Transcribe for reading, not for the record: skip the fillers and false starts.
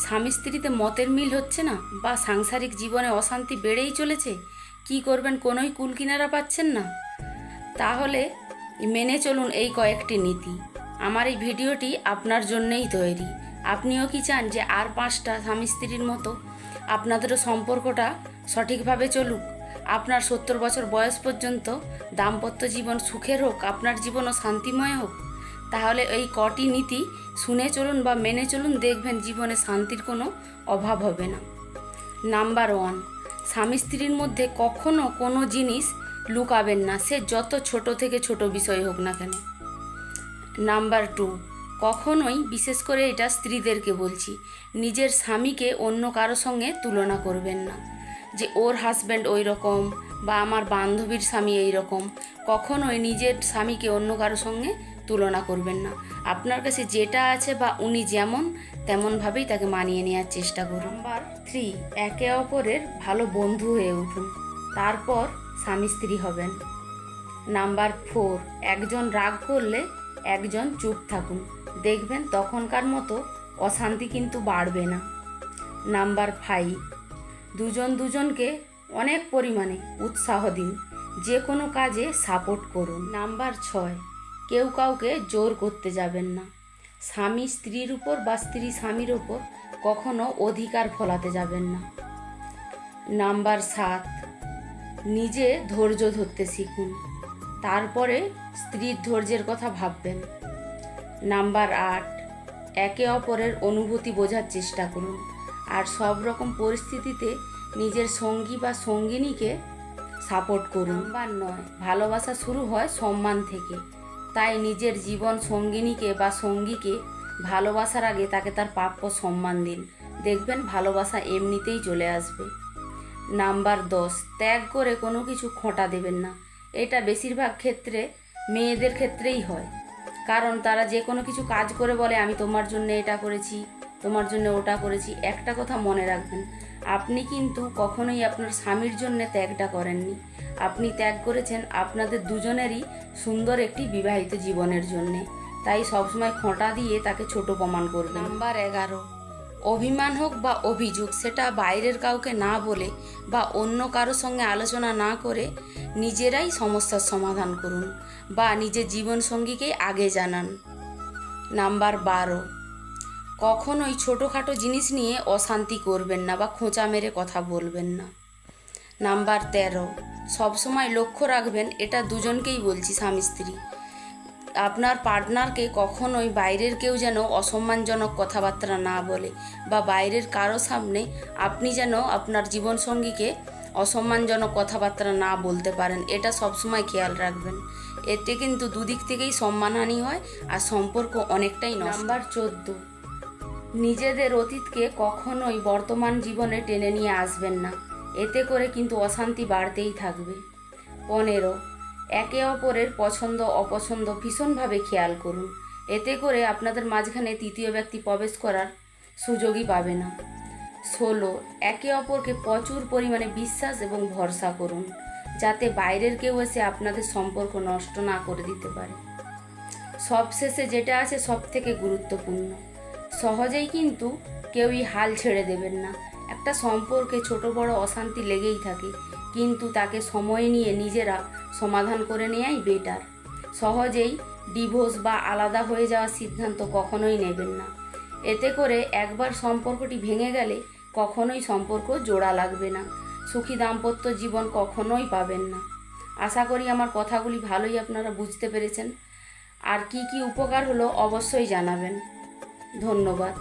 স্বামী স্ত্রীতে মতের মিল হচ্ছে না বা সাংসারিক জীবনে অশান্তি বেড়েই চলেছে, কি করবেন কোনোই কুলকিনারা পাচ্ছেন না? তাহলে মেনে চলুন এই কয়েকটি নীতি। আমার এই ভিডিওটি আপনার জন্যেই তৈরি। আপনিও কি চান যে আর 5টা স্বামী স্ত্রীর মতো আপনাদেরও সম্পর্কটা সঠিকভাবে চলুক? আপনার 70 বছর বয়স পর্যন্ত দাম্পত্য জীবন সুখের হোক, আপনার জীবনও শান্তিময় হোক? তাহলে এই কটি নীতি শুনে চলুন বা মেনে চলুন, দেখবেন জীবনে শান্তির কোনো অভাব হবে না। নাম্বার 1, স্বামী স্ত্রীর মধ্যে কখনো কোনো জিনিস লুকাবেন না, সে যত ছোট থেকে ছোট বিষয় হোক না কেন। নাম্বার 2, কখনোই, বিশেষ করে এটা স্ত্রীদেরকে বলছি, নিজের স্বামীকে অন্য কারো সঙ্গে তুলনা করবেন না, যে ওর হাজব্যান্ড ওই রকম বা আমার বান্ধবীর স্বামী এই রকম। কখনোই নিজের স্বামীকে অন্য কারো সঙ্গে তুলনা করবেন না। আপনার কাছে যেটা আছে বা উনি যেমন তেমনভাবেই তাকে মানিয়ে নেওয়ার চেষ্টা করুন। নাম্বার 3, একে অপরের ভালো বন্ধু হয়ে উঠুন, তারপর স্বামী স্ত্রী হবেন। নাম্বার 4, একজন রাগ করলে একজন চুপ থাকুন, দেখবেন তখনকার মতো অশান্তি কিন্তু বাড়বে না। নাম্বার 5, দুজন দুজনকে অনেক পরিমাণে উৎসাহ দিন, যে কোনো কাজে সাপোর্ট করুন। নাম্বার 6, কেউ কাউকে জোর করতে যাবেন না। স্বামী স্ত্রীর উপর বা স্ত্রী স্বামীর উপর কখনো অধিকার ফলাতে যাবেন না। নাম্বার 7, নিজে ধৈর্য ধরতে শিখুন, তারপরে স্ত্রীর ধৈর্যের কথা ভাববেন। নাম্বার 8, একে অপরের অনুভূতি বোঝার চেষ্টা করুন, আর সব রকম পরিস্থিতিতে নিজের সঙ্গী বা সঙ্গিনীকে সাপোর্ট করুন। নাম্বার 9, ভালোবাসা শুরু হয় সম্মান থেকে, তাই নিজের জীবন সঙ্গিনীকে বা সঙ্গীকে ভালোবাসার আগে তাকে তার প্রাপ্য সম্মান দিন, দেখবেন ভালোবাসা এমনিতেই চলে আসবে। নাম্বার 10, ত্যাগ করে কোনো কিছু খোঁটা দেবেন না। এটা বেশিরভাগ ক্ষেত্রে মেয়েদের ক্ষেত্রেই হয়, কারণ তারা যে কোনো কিছু কাজ করে বলে আমি তোমার জন্য এটা করেছি, তোমার জন্য ওটা করেছি। একটা কথা মনে রাখবেন, আপনি কিন্তু কখনোই আপনার স্বামীর জন্য ত্যাগটা করেননি, আপনি ত্যাগ করেছেন আপনাদের দুজনেরই সুন্দর একটি বিবাহিত জীবনের জন্যে। তাই সবসময় খোঁটা দিয়ে তাকে ছোট প্রমাণ করবেন। নাম্বার 11, অভিমান হোক বা অভিযোগ, সেটা বাইরের কাউকে না বলে বা অন্য কারো সঙ্গে আলোচনা না করে নিজেরাই সমস্যার সমাধান করুন বা নিজের জীবনসঙ্গীকেই আগে জানান। নাম্বার 12, কখনোই ছোটোখাটো জিনিস নিয়ে অশান্তি করবেন না বা খোঁচা মেরে কথা বলবেন না। নাম্বার 13, সবসময় লক্ষ্য রাখবেন, এটা দুজনকেই বলছি, স্বামী স্ত্রী, আপনার পার্টনারকে কখনোই বাইরের কেউ যেন অসম্মানজনক কথাবার্তা না বলে বা বাইরের কারো সামনে আপনি যেন আপনার জীবনসঙ্গীকে অসম্মানজনক কথাবার্তা না বলতে পারেন, এটা সবসময় খেয়াল রাখবেন। এতে কিন্তু দুদিক থেকেই সম্মানহানি হয় আর সম্পর্ক অনেকটাই নষ্ট। নাম্বার 14, নিজেদের অতীতকে কখনোই বর্তমান জীবনে টেনে নিয়ে আসবেন না, এতে করে কিন্তু অশান্তি বাড়তেই থাকবে। 15, একে অপরের পছন্দ অপছন্দ ভীষণভাবে খেয়াল করুন, এতে করে আপনাদের মাঝখানে তৃতীয় ব্যক্তি প্রবেশ করার সুযোগই পাবে না। 16, একে অপরকে প্রচুর পরিমাণে বিশ্বাস এবং ভরসা করুন, যাতে বাইরের কেউ এসে আপনাদের সম্পর্ক নষ্ট না করে দিতে পারে। সবশেষে যেটা আছে সব থেকে গুরুত্বপূর্ণ, সহজেই কিন্তু কেউই হাল ছেড়ে দেবেন না। একটা সম্পর্কে ছোট বড় অশান্তি লেগেই থাকে, কিন্তু তাকে সময় নিয়ে নিজেরা সমাধান করে নেওয়াই বেটার। সহজেই ডিভোর্স বা আলাদা হয়ে যাওয়ার সিদ্ধান্ত কখনোই নেবেন না, এতে করে একবার সম্পর্কটি ভেঙে গেলে কখনোই সম্পর্ক জোড়া লাগবে না, সুখী দাম্পত্য জীবন কখনোই পাবেন না। আশা করি আমার কথাগুলি ভালোই আপনারা বুঝতে পেরেছেন। আর কি কি উপকার হলো অবশ্যই জানাবেন। ধন্যবাদ।